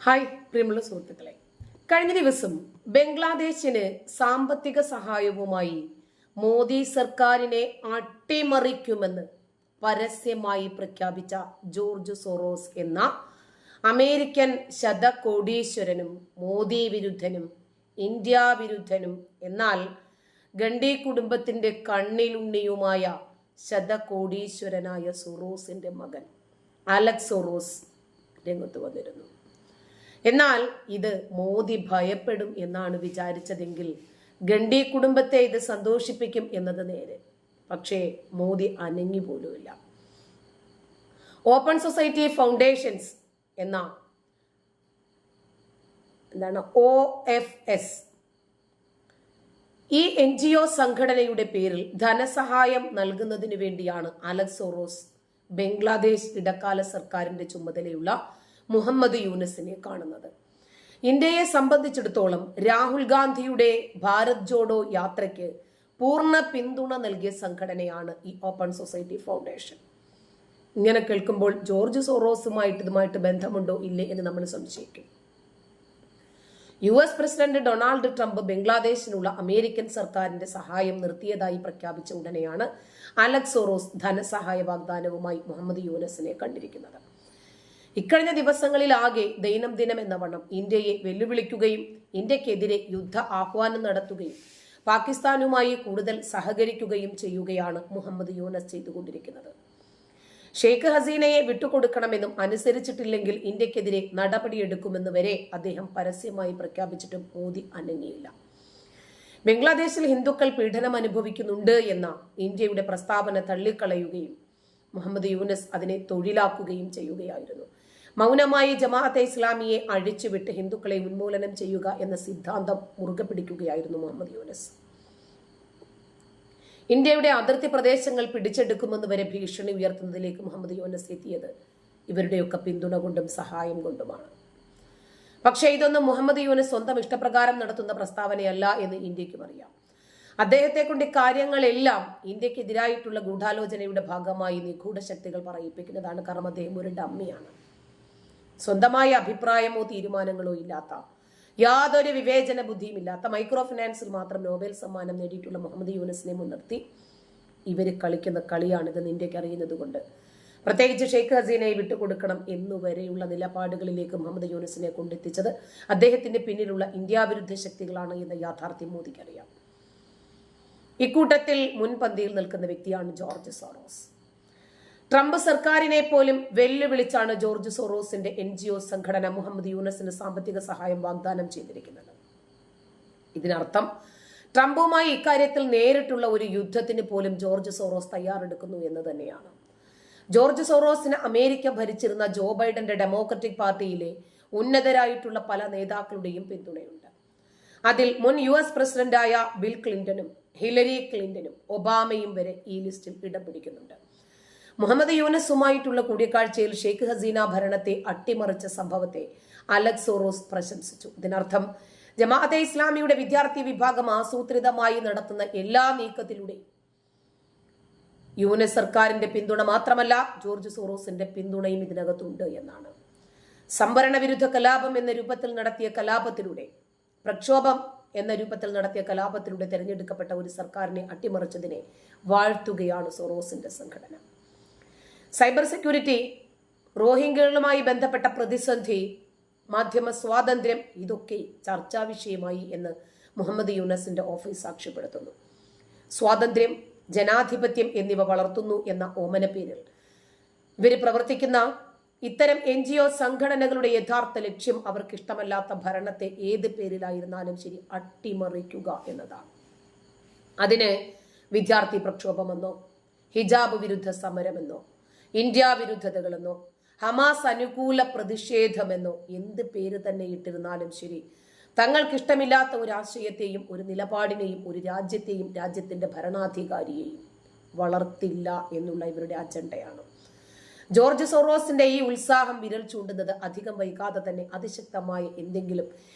Hi പ്രിയമുള്ള സുഹൃത്തുക്കളെ, കഴിഞ്ഞ ദിവസം ബംഗ്ലാദേശിന് സാമ്പത്തിക സഹായവുമായി മോദി സർക്കാരിനെ അട്ടിമറിക്കുമെന്ന് പരസ്യമായി പ്രഖ്യാപിച്ച ജോർജ് സോറോസ് എന്ന അമേരിക്കൻ ശതകോടീശ്വരനും മോദി വിരുദ്ധനും ഇന്ത്യ വിരുദ്ധനും എന്നാൽ ഗണ്ഡി കുടുംബത്തിന്റെ കണ്ണിലുണ്ണിയുമായ ശതകോടീശ്വരനായ സോറോസിന്റെ മകൻ അലക്സ് സോറോസ് രംഗത്ത് വന്നിരുന്നു. എന്നാൽ ഇത് മോദി ഭയപ്പെടും എന്നാണ് വിചാരിച്ചതെങ്കിൽ ഗണ്ഡി കുടുംബത്തെ ഇത് സന്തോഷിപ്പിക്കും എന്നത് നേരെ. പക്ഷേ മോദി അനങ്ങി പോലുമില്ല. ഓപ്പൺ സൊസൈറ്റി ഫൗണ്ടേഷൻസ് എന്താണ് OFS ഈ NGO സംഘടനയുടെ പേരിൽ ധനസഹായം നൽകുന്നതിന് വേണ്ടിയാണ് അലക്സ് സോറോസ് ബംഗ്ലാദേശ് ഇടക്കാല സർക്കാരിന്റെ ചുമതലയുള്ള മുഹമ്മദ് യൂനസിനെ കാണുന്നത്. ഇന്ത്യയെ സംബന്ധിച്ചിടത്തോളം രാഹുൽ ഗാന്ധിയുടെ ഭാരത് ജോഡോ യാത്രയ്ക്ക് പൂർണ്ണ പിന്തുണ നൽകിയ സംഘടനയാണ് ഈ ഓപ്പൺ സൊസൈറ്റി ഫൗണ്ടേഷൻ. ഇങ്ങനെ കേൾക്കുമ്പോൾ ജോർജ് സോറോസുമായിട്ട് ഇതുമായിട്ട് ബന്ധമുണ്ടോ ഇല്ലേ എന്ന് നമ്മൾ സംശയിക്കും. US പ്രസിഡന്റ് ഡൊണാൾഡ് ട്രംപ് ബംഗ്ലാദേശിനുള്ള അമേരിക്കൻ സർക്കാരിന്റെ സഹായം നിർത്തിയതായി പ്രഖ്യാപിച്ച ഉടനെയാണ് അലക്സ് സോറോസ് ധനസഹായ വാഗ്ദാനവുമായി മുഹമ്മദ് യൂനസിനെ കണ്ടിരിക്കുന്നത്. ഇക്കഴിഞ്ഞ ദിവസങ്ങളിലാകെ ദൈനംദിനം എന്ന വണ്ണം ഇന്ത്യയെ വെല്ലുവിളിക്കുകയും ഇന്ത്യക്കെതിരെ യുദ്ധ ആഹ്വാനം നടത്തുകയും പാകിസ്ഥാനുമായി കൂടുതൽ സഹകരിക്കുകയും ചെയ്യുകയാണ് മുഹമ്മദ് യൂനസ് ചെയ്തുകൊണ്ടിരിക്കുന്നത്. ഷെയ്ഖ് ഹസീനയെ വിട്ടുകൊടുക്കണമെന്നും അനുസരിച്ചിട്ടില്ലെങ്കിൽ ഇന്ത്യക്കെതിരെ നടപടിയെടുക്കുമെന്ന് വരെ അദ്ദേഹം പരസ്യമായി പ്രഖ്യാപിച്ചിട്ടും മോദി അനങ്ങിയില്ല. ബംഗ്ലാദേശിൽ ഹിന്ദുക്കൾ പീഡനം അനുഭവിക്കുന്നുണ്ട് എന്ന ഇന്ത്യയുടെ പ്രസ്താവന തള്ളിക്കളയുകയും മുഹമ്മദ് യൂനസ് അതിനെ തൊഴിലാക്കുകയും ചെയ്യുകയായിരുന്നു. മൗനമായി ജമാഅത്തെ ഇസ്ലാമിയെ അഴിച്ചുവിട്ട് ഹിന്ദുക്കളെ ഉന്മൂലനം ചെയ്യുക എന്ന സിദ്ധാന്തം മുറുകെ പിടിക്കുകയായിരുന്നു മുഹമ്മദ് യൂനസ്. ഇന്ത്യയുടെ അതിർത്തി പ്രദേശങ്ങൾ പിടിച്ചെടുക്കുമെന്ന് വരെ ഭീഷണി ഉയർത്തുന്നതിലേക്ക് മുഹമ്മദ് യൂനസ് എത്തിയത് ഇവരുടെയൊക്കെ പിന്തുണ കൊണ്ടും സഹായം കൊണ്ടുമാണ്. പക്ഷേ ഇതൊന്നും മുഹമ്മദ് യൂനസ് സ്വന്തം ഇഷ്ടപ്രകാരം നടത്തുന്ന പ്രസ്താവനയല്ല എന്ന് ഇന്ത്യക്കും അറിയാം. അദ്ദേഹത്തെ കൊണ്ട് കാര്യങ്ങളെല്ലാം ഇന്ത്യക്കെതിരായിട്ടുള്ള ഗൂഢാലോചനയുടെ ഭാഗമായി നിഗൂഢ ശക്തികൾ പറയിപ്പിക്കുന്നതാണ്. കാരണം അദ്ദേഹം ഒരു ഡമ്മിയാണ്. സ്വന്തമായ അഭിപ്രായമോ തീരുമാനങ്ങളോ ഇല്ലാത്ത, യാതൊരു വിവേചന ബുദ്ധിയും ഇല്ലാത്ത, മൈക്രോ ഫിനാൻസിൽ മാത്രം നോബൽ സമ്മാനം നേടിയിട്ടുള്ള മുഹമ്മദ് യൂനസിനെ മുൻനിർത്തി ഇവർ കളിക്കുന്ന കളിയാണിതെന്ന് ഇന്ത്യക്ക് അറിയുന്നത് കൊണ്ട് പ്രത്യേകിച്ച് ഷെയ്ഖ് ഹസീനയെ വിട്ടുകൊടുക്കണം എന്നുവരെയുള്ള നിലപാടുകളിലേക്ക് മുഹമ്മദ് യൂനസിനെ കൊണ്ടെത്തിച്ചത് അദ്ദേഹത്തിന്റെ പിന്നിലുള്ള ഇന്ത്യ വിരുദ്ധ ശക്തികളാണ് എന്ന യാഥാർത്ഥ്യം മോദിക്കറിയാം. ഇക്കൂട്ടത്തിൽ മുൻപന്തിയിൽ നിൽക്കുന്ന വ്യക്തിയാണ് ജോർജ് സോറോസ്. ട്രംപ് സർക്കാരിനെ പോലും വെല്ലുവിളിച്ചാണ് ജോർജ് സോറോസിന്റെ NGO സംഘടന മുഹമ്മദ് യൂനസിന് സാമ്പത്തിക സഹായം വാഗ്ദാനം ചെയ്തിരിക്കുന്നത്. ഇതിനർത്ഥം ട്രംപുമായി ഇക്കാര്യത്തിൽ നേരിട്ടുള്ള ഒരു യുദ്ധത്തിന് പോലും ജോർജ് സോറോസ് തയ്യാറെടുക്കുന്നു എന്ന് തന്നെയാണ്. ജോർജ് സോറോസിന് അമേരിക്ക ഭരിച്ചിരുന്ന ജോ ബൈഡന്റെ ഡെമോക്രറ്റിക് പാർട്ടിയിലെ ഉന്നതരായിട്ടുള്ള പല നേതാക്കളുടെയും പിന്തുണയുണ്ട്. അതിൽ മുൻ US പ്രസിഡന്റായ ബിൽ ക്ലിന്റണും ഹിലരി ക്ലിന്റണും ഒബാമയും വരെ ഈ ലിസ്റ്റിൽ ഇടം പിടിക്കുന്നുണ്ട്. മുഹമ്മദ് യൂനസുമായിട്ടുള്ള കൂടിക്കാഴ്ചയിൽ ഷെയ്ഖ് ഹസീന ഭരണത്തെ അട്ടിമറിച്ച സംഭവത്തെ അലക്സ് സോറോസ് പ്രശംസിച്ചു. ഇതിനർത്ഥം ജമാഅത്തെ ഇസ്ലാമിയുടെ വിദ്യാർത്ഥി വിഭാഗം ആസൂത്രിതമായി നടത്തുന്ന എല്ലാ നീക്കത്തിലൂടെയും യൂനസ് സർക്കാരിന്റെ പിന്തുണ മാത്രമല്ല ജോർജ് സോറോസിന്റെ പിന്തുണയും ഇതിനകത്തുണ്ട് എന്നാണ്. സംവരണ വിരുദ്ധ കലാപം എന്ന രൂപത്തിൽ നടത്തിയ കലാപത്തിലൂടെ, പ്രക്ഷോഭം എന്ന രൂപത്തിൽ നടത്തിയ കലാപത്തിലൂടെ തെരഞ്ഞെടുക്കപ്പെട്ട ഒരു സർക്കാരിനെ അട്ടിമറിച്ചതിനെ വാഴ്ത്തുകയാണ് സോറോസിന്റെ സംഘടന. സൈബർ സെക്യൂരിറ്റി, റോഹിംഗ്യകളുമായി ബന്ധപ്പെട്ട പ്രതിസന്ധി, മാധ്യമ സ്വാതന്ത്ര്യം ഇതൊക്കെ ചർച്ചാ വിഷയമായി എന്ന് മുഹമ്മദ് യൂനസിന്റെ ഓഫീസ് സാക്ഷ്യപ്പെടുത്തുന്നു. സ്വാതന്ത്ര്യം, ജനാധിപത്യം എന്നിവ വളർത്തുന്നു എന്ന ഓമന പേരിൽ ഇവർ പ്രവർത്തിക്കുന്ന ഇത്തരം NGO സംഘടനകളുടെ യഥാർത്ഥ ലക്ഷ്യം അവർക്ക് ഇഷ്ടമല്ലാത്ത ഭരണത്തെ ഏത് പേരിലായിരുന്നാലും ശരി അട്ടിമറിക്കുക എന്നതാണ്. അതിന് വിദ്യാർത്ഥി പ്രക്ഷോഭമെന്നോ, ഹിജാബ് വിരുദ്ധ സമരമെന്നോ, ഇന്ത്യ വിരുദ്ധതകളെന്നോ, ഹമാസ് അനുകൂല പ്രതിഷേധമെന്നോ എന്ത് പേര് തന്നെ ഇട്ടിരുന്നാലും ശരി തങ്ങൾക്കിഷ്ടമില്ലാത്ത ഒരു ആശയത്തെയും ഒരു നിലപാടിനെയും ഒരു രാജ്യത്തെയും രാജ്യത്തിന്റെ ഭരണാധികാരിയെയും വളർത്തില്ല എന്നുള്ള ഇവരുടെ അജണ്ടയാണ്. ജോർജ് സോറോസിന്റെ ഈ ഉത്സാഹം വിരൽ ചൂണ്ടുന്നത് അധികം വൈകാതെ തന്നെ അതിശക്തമായ എന്തെങ്കിലും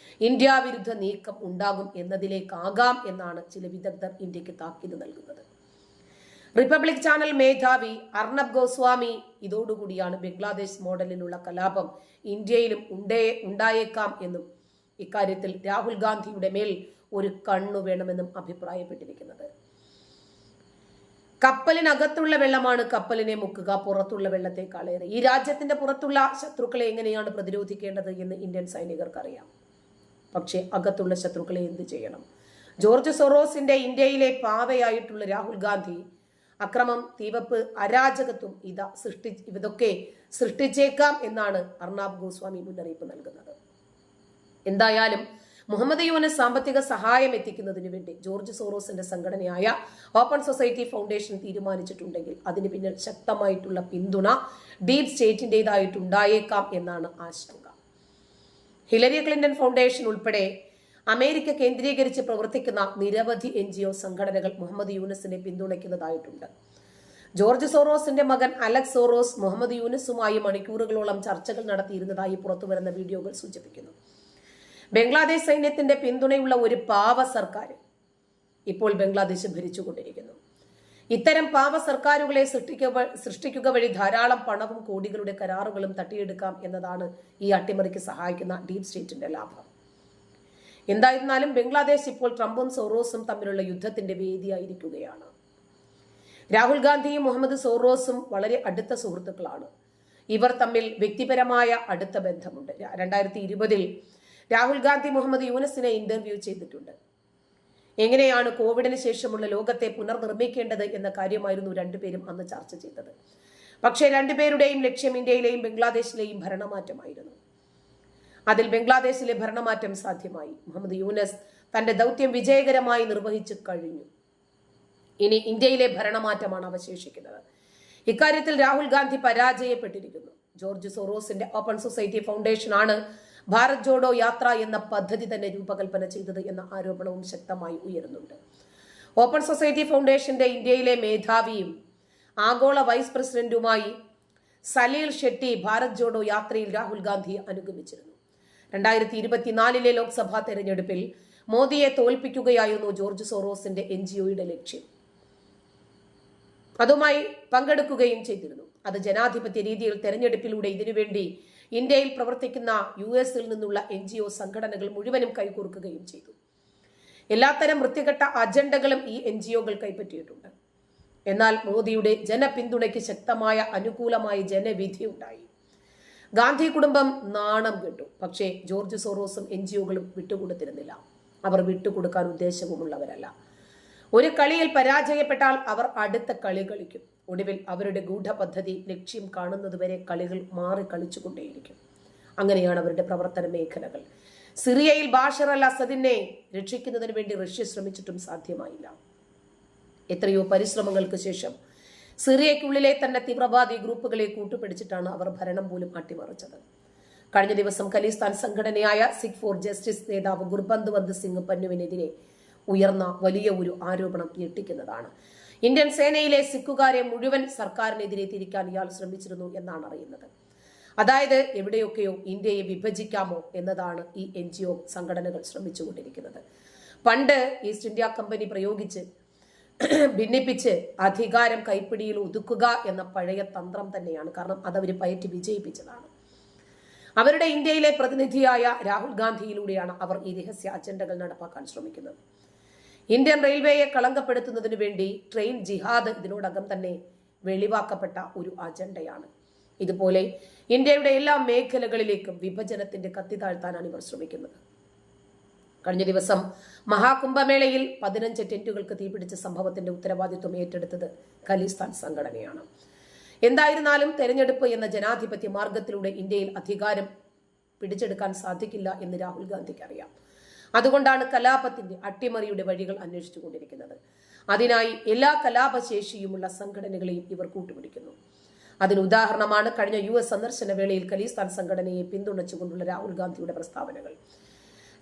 ഇന്ത്യ വിരുദ്ധ നീക്കം ഉണ്ടാകും എന്നതിലേക്കാകാം എന്നാണ് ചില വിദഗ്ധർ ഇന്ത്യക്ക് താക്കീത് നൽകുന്നത്. റിപ്പബ്ലിക് ചാനൽ മേധാവി അർണബ് ഗോസ്വാമി ഇതോടുകൂടിയാണ് ബംഗ്ലാദേശ് മോഡലിലുള്ള കലാപം ഇന്ത്യയിലും ഉണ്ടായേക്കാം എന്നും ഇക്കാര്യത്തിൽ രാഹുൽ ഗാന്ധിയുടെ മേൽ ഒരു കണ്ണു വേണമെന്നും അഭിപ്രായപ്പെട്ടിരിക്കുന്നത്. കപ്പലിനകത്തുള്ള വെള്ളമാണ് കപ്പലിനെ മുക്കുക, പുറത്തുള്ള വെള്ളത്തെക്കാളേറെ. ഈ രാജ്യത്തിന്റെ പുറത്തുള്ള ശത്രുക്കളെ എങ്ങനെയാണ് പ്രതിരോധിക്കേണ്ടത് എന്ന് ഇന്ത്യൻ സൈനികർക്കറിയാം. പക്ഷേ അകത്തുള്ള ശത്രുക്കളെ എന്ത് ചെയ്യണം? ജോർജ് സോറോസിന്റെ ഇന്ത്യയിലെ പാവയായിട്ടുള്ള രാഹുൽ ഗാന്ധി അക്രമം, തീവപ്പ്, അരാജകത്വം ഇതൊക്കെ സൃഷ്ടിച്ചേക്കാം എന്നാണ് അർണബ് ഗോസ്വാമി മുന്നറിയിപ്പ് നൽകുന്നത്. എന്തായാലും മുഹമ്മദ് യൂനസ് സാമ്പത്തിക സഹായം എത്തിക്കുന്നതിന് വേണ്ടി ജോർജ് സോറോസിന്റെ സംഘടനയായ ഓപ്പൺ സൊസൈറ്റി ഫൗണ്ടേഷൻ തീരുമാനിച്ചിട്ടുണ്ടെങ്കിൽ അതിന് പിന്നിൽ ശക്തമായിട്ടുള്ള പിന്തുണ ഡീപ് സ്റ്റേറ്റിൻ്റെതായിട്ടുണ്ടായേക്കാം എന്നാണ് ആശങ്ക. ഹിലരി ക്ലിന്റൺ ഫൗണ്ടേഷൻ ഉൾപ്പെടെ അമേരിക്ക കേന്ദ്രീകരിച്ച് പ്രവർത്തിക്കുന്ന നിരവധി NGO സംഘടനകൾ മുഹമ്മദ് യൂനസിനെ പിന്തുണയ്ക്കുന്നതായിട്ടുണ്ട്. ജോർജ് സോറോസിന്റെ മകൻ അലക്സ് സോറോസ് മുഹമ്മദ് യൂനസുമായി മണിക്കൂറുകളോളം ചർച്ചകൾ നടത്തിയിരുന്നതായി പുറത്തുവരുന്ന വീഡിയോകൾ സൂചിപ്പിക്കുന്നു. ബംഗ്ലാദേശ് സൈന്യത്തിന്റെ പിന്തുണയുള്ള ഒരു പാവ സർക്കാർ ഇപ്പോൾ ബംഗ്ലാദേശ് ഭരിച്ചുകൊണ്ടിരിക്കുന്നു. ഇത്തരം പാവ സർക്കാരുകളെ സൃഷ്ടിക്കുക വഴി ധാരാളം പണവും കോടികളുടെ കരാറുകളും തട്ടിയെടുക്കാം എന്നതാണ് ഈ അട്ടിമറിക്ക് സഹായിക്കുന്ന ഡീപ് സ്റ്റേറ്റിന്റെ ലാഭം. എന്തായിരുന്നാലും ബംഗ്ലാദേശ് ഇപ്പോൾ ട്രംപും സോറോസും തമ്മിലുള്ള യുദ്ധത്തിന്റെ വേദിയായിരിക്കുകയാണ്. രാഹുൽ ഗാന്ധിയും മുഹമ്മദ് സോറോസും വളരെ അടുത്ത സുഹൃത്തുക്കളാണ്. ഇവർ തമ്മിൽ വ്യക്തിപരമായ അടുത്ത ബന്ധമുണ്ട്. 2020 രാഹുൽ ഗാന്ധി മുഹമ്മദ് യൂനസിനെ ഇന്റർവ്യൂ ചെയ്തിട്ടുണ്ട്. എങ്ങനെയാണ് കോവിഡിന് ശേഷമുള്ള ലോകത്തെ പുനർനിർമ്മിക്കേണ്ടത് എന്ന കാര്യമായിരുന്നു രണ്ടുപേരും അന്ന് ചർച്ച ചെയ്തത്. പക്ഷേ രണ്ടുപേരുടെയും ലക്ഷ്യം ഇന്ത്യയിലെയും ബംഗ്ലാദേശിലെയും ഭരണമാറ്റമായിരുന്നു. അതിൽ ബംഗ്ലാദേശിലെ ഭരണമാറ്റം സാധ്യമായി. മുഹമ്മദ് യൂനസ് തന്റെ ദൗത്യം വിജയകരമായി നിർവഹിച്ചു കഴിഞ്ഞു. ഇനി ഇന്ത്യയിലെ ഭരണമാറ്റമാണ് അവശേഷിക്കുന്നത്. ഇക്കാര്യത്തിൽ രാഹുൽ ഗാന്ധി പരാജയപ്പെട്ടിരിക്കുന്നു. ജോർജ് സോറോസിന്റെ ഓപ്പൺ സൊസൈറ്റി ഫൗണ്ടേഷൻ ആണ് ഭാരത് ജോഡോ യാത്ര എന്ന പദ്ധതി തന്നെ രൂപകൽപ്പന ചെയ്തത് എന്ന ആരോപണവും ശക്തമായി ഉയരുന്നുണ്ട്. ഓപ്പൺ സൊസൈറ്റി ഫൗണ്ടേഷന്റെ ഇന്ത്യയിലെ മേധാവിയും ആഗോള വൈസ് പ്രസിഡന്റുമായി സലീൽ ഷെട്ടി ഭാരത് ജോഡോ യാത്രയിൽ രാഹുൽ ഗാന്ധിയെ അനുഗമിച്ചിരുന്നു. 2024 ലോക്സഭാ തെരഞ്ഞെടുപ്പിൽ മോദിയെ തോൽപ്പിക്കുകയായിരുന്നു ജോർജ് സോറോസിന്റെ NGOയുടെ ലക്ഷ്യം. അതുമായി പങ്കെടുക്കുകയും ചെയ്തിരുന്നു. അത് ജനാധിപത്യ രീതിയിൽ തെരഞ്ഞെടുപ്പിലൂടെ ഇതിനുവേണ്ടി ഇന്ത്യയിൽ പ്രവർത്തിക്കുന്ന US-ൽ നിന്നുള്ള NGO സംഘടനകൾ മുഴുവനും കൈകോർക്കുകയും ചെയ്തു. എല്ലാത്തരം വൃത്തികെട്ട അജണ്ടകളും ഈ NGOകൾ കൈപ്പറ്റിയിട്ടുണ്ട്. എന്നാൽ മോദിയുടെ ജനപിന്തുണയ്ക്ക് ശക്തമായ അനുകൂലമായ ജനവിധി ഉണ്ടായി. ഗാന്ധി കുടുംബം നാണം കെട്ടു. പക്ഷേ ജോർജ് സോറോസും NGOകളും വിട്ടുകൊടുത്തിരുന്നില്ല. അവർ വിട്ടുകൊടുക്കാൻ ഉദ്ദേശവുമുള്ളവരല്ല. ഒരു കളിയിൽ പരാജയപ്പെട്ടാൽ അവർ അടുത്ത കളി കളിക്കും. ഒടുവിൽ അവരുടെ ഗൂഢപദ്ധതി ലക്ഷ്യം കാണുന്നതുവരെ കളികൾ മാറി കളിച്ചുകൊണ്ടേയിരിക്കും. അങ്ങനെയാണ് അവരുടെ പ്രവർത്തന മേഖലകൾ. സിറിയയിൽ ബാഷർ അൽ അസദിനെ രക്ഷിക്കുന്നതിന് വേണ്ടി റഷ്യ ശ്രമിച്ചിട്ടും സാധ്യമായില്ല. എത്രയോ പരിശ്രമങ്ങൾക്ക് ശേഷം സിറിയയ്ക്കുള്ളിലെ തന്നെ തീവ്രവാദി ഗ്രൂപ്പുകളെ കൂട്ടുപിടിച്ചിട്ടാണ് അവർ ഭരണം പോലും അട്ടിമറിച്ചത്. കഴിഞ്ഞ ദിവസം ഖലിസ്ഥാൻ സംഘടനയായ സിഖ് ഫോർ ജസ്റ്റിസ് നേതാവ് ഗുർബന്ത് സിംഗ് പന്നുവിനെതിരെ ഉയർന്ന വലിയ ഒരു ആരോപണം ഞെട്ടിക്കുന്നതാണ്. ഇന്ത്യൻ സേനയിലെ സിഖുകാരെ മുഴുവൻ സർക്കാരിനെതിരെ തിരിക്കാൻ ഇയാൾ ശ്രമിച്ചിരുന്നു എന്നാണ് അറിയുന്നത്. അതായത് എവിടെയൊക്കെയോ ഇന്ത്യയെ വിഭജിക്കാമോ എന്നതാണ് ഈ NGO സംഘടനകൾ ശ്രമിച്ചുകൊണ്ടിരിക്കുന്നത്. പണ്ട് ഈസ്റ്റ് ഇന്ത്യ കമ്പനി പ്രയോഗിച്ച് ഭിന്നിപ്പിച്ച് അധികാരം കൈപ്പിടിയിൽ ഒതുക്കുക എന്ന പഴയ തന്ത്രം തന്നെയാണ്. കാരണം അതവർ പയറ്റി വിജയിപ്പിച്ചതാണ്. അവരുടെ ഇന്ത്യയിലെ പ്രതിനിധിയായ രാഹുൽ ഗാന്ധിയിലൂടെയാണ് അവർ ഈ രഹസ്യ അജണ്ടകൾ നടപ്പാക്കാൻ ശ്രമിക്കുന്നത്. ഇന്ത്യൻ റെയിൽവേയെ കളങ്കപ്പെടുത്തുന്നതിനു വേണ്ടി ട്രെയിൻ ജിഹാദ് ഇതിനോടകം തന്നെ വെളിവാക്കപ്പെട്ട ഒരു അജണ്ടയാണ്. ഇതുപോലെ ഇന്ത്യയുടെ എല്ലാ മേഖലകളിലേക്കും വിഭജനത്തിന്റെ കത്തി താഴ്ത്താനാണ് ഇവർ ശ്രമിക്കുന്നത്. കഴിഞ്ഞ ദിവസം മഹാകുംഭമേളയിൽ 15 ടെന്റുകൾക്ക് തീപിടിച്ച സംഭവത്തിന്റെ ഉത്തരവാദിത്വം ഏറ്റെടുത്തത് ഖലിസ്ഥാൻ സംഘടനയാണ്. എന്തായിരുന്നാലും തെരഞ്ഞെടുപ്പ് എന്ന ജനാധിപത്യ മാർഗത്തിലൂടെ ഇന്ത്യയിൽ അധികാരം പിടിച്ചെടുക്കാൻ സാധിക്കില്ല എന്ന് രാഹുൽ ഗാന്ധിക്ക് അറിയാം. അതുകൊണ്ടാണ് കലാപത്തിന്റെ അട്ടിമറിയുടെ വഴികൾ അന്വേഷിച്ചുകൊണ്ടിരിക്കുന്നത്. അതിനായി എല്ലാ കലാപശേഷിയുമുള്ള സംഘടനകളെയും ഇവർ കൂട്ടുപിടിക്കുന്നു. അതിന് ഉദാഹരണമാണ് കഴിഞ്ഞ US സന്ദർശന വേളയിൽ ഖലിസ്ഥാൻ സംഘടനയെ പിന്തുണച്ചുകൊണ്ടുള്ള രാഹുൽ ഗാന്ധിയുടെ പ്രസ്താവനകൾ.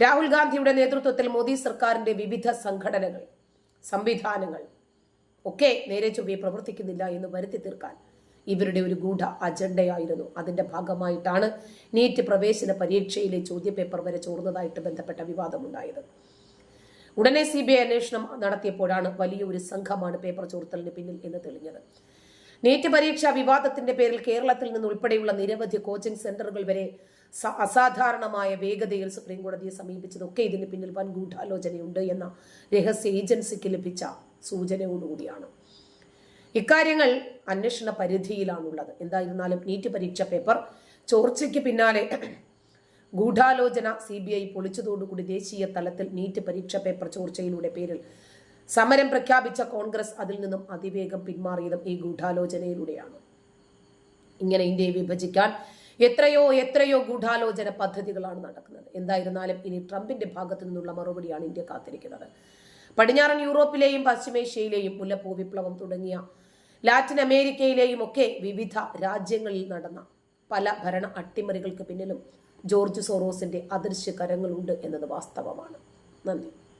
രാഹുൽ ഗാന്ധിയുടെ നേതൃത്വത്തിൽ മോദി സർക്കാരിന്റെ വിവിധ സംഘടനകൾ, സംവിധാനങ്ങൾ ഒക്കെ നേരെ ചൊവ്വേ പ്രവർത്തിക്കുന്നില്ല എന്ന് വരുത്തി തീർക്കാൻ ഇവരുടെ ഒരു ഗൂഢ അജണ്ടയായിരുന്നു. അതിന്റെ ഭാഗമായിട്ടാണ് നീറ്റ് പ്രവേശന പരീക്ഷയിലെ ചോദ്യപേപ്പർ വരെ ചോർന്നതായിട്ട് ബന്ധപ്പെട്ട വിവാദമുണ്ടായത്. ഉടനെ CBI അന്വേഷണം നടത്തിയപ്പോഴാണ് വലിയൊരു സംഘമാണ് പേപ്പർ ചോർത്തലിന് പിന്നിൽ എന്ന് തെളിഞ്ഞത്. നീറ്റ് പരീക്ഷാ വിവാദത്തിന്റെ പേരിൽ കേരളത്തിൽ നിന്ന് ഉൾപ്പെടെയുള്ള നിരവധി കോച്ചിംഗ് സെന്ററുകൾ വരെ അസാധാരണമായ വേഗതയിൽ സുപ്രീം കോടതിയെ സമീപിച്ചതൊക്കെ ഇതിന് പിന്നിൽ വൻ ഗൂഢാലോചനയുണ്ട് എന്ന രഹസ്യ ഏജൻസിക്ക് ലഭിച്ച സൂചനയോടുകൂടിയാണ്. ഇക്കാര്യങ്ങൾ അന്വേഷണ പരിധിയിലാണുള്ളത്. എന്തായിരുന്നാലും നീറ്റ് പരീക്ഷ പേപ്പർ ചോർച്ചയ്ക്ക് പിന്നാലെ ഗൂഢാലോചന CBI പൊളിച്ചതോടുകൂടി ദേശീയ തലത്തിൽ നീറ്റ് പരീക്ഷ പേപ്പർ ചോർച്ചയിലൂടെ പേരിൽ സമരം പ്രഖ്യാപിച്ച കോൺഗ്രസ് അതിൽ നിന്നും അതിവേഗം പിന്മാറിയതും ഈ ഗൂഢാലോചനയിലൂടെയാണ്. ഇങ്ങനെ ഇന്ത്യയെ വിഭജിക്കാൻ എത്രയോ ഗൂഢാലോചന പദ്ധതികളാണ് നടക്കുന്നത്. എന്തായിരുന്നാലും ഇനി ട്രംപിന്റെ ഭാഗത്തു നിന്നുള്ള മറുപടിയാണ് ഇന്ത്യ കാത്തിരിക്കുന്നത്. പടിഞ്ഞാറൻ യൂറോപ്പിലെയും പശ്ചിമേഷ്യയിലെയും മുല്ലപ്പൂ വിപ്ലവം തുടങ്ങിയ ലാറ്റിൻ അമേരിക്കയിലെയും ഒക്കെ വിവിധ രാജ്യങ്ങളിൽ നടന്ന പല ഭരണ അട്ടിമറികൾക്ക് പിന്നിലും ജോർജ് സോറോസിന്റെ അദൃശ്യ കരങ്ങളുണ്ട് എന്നത് വാസ്തവമാണ്. നന്ദി.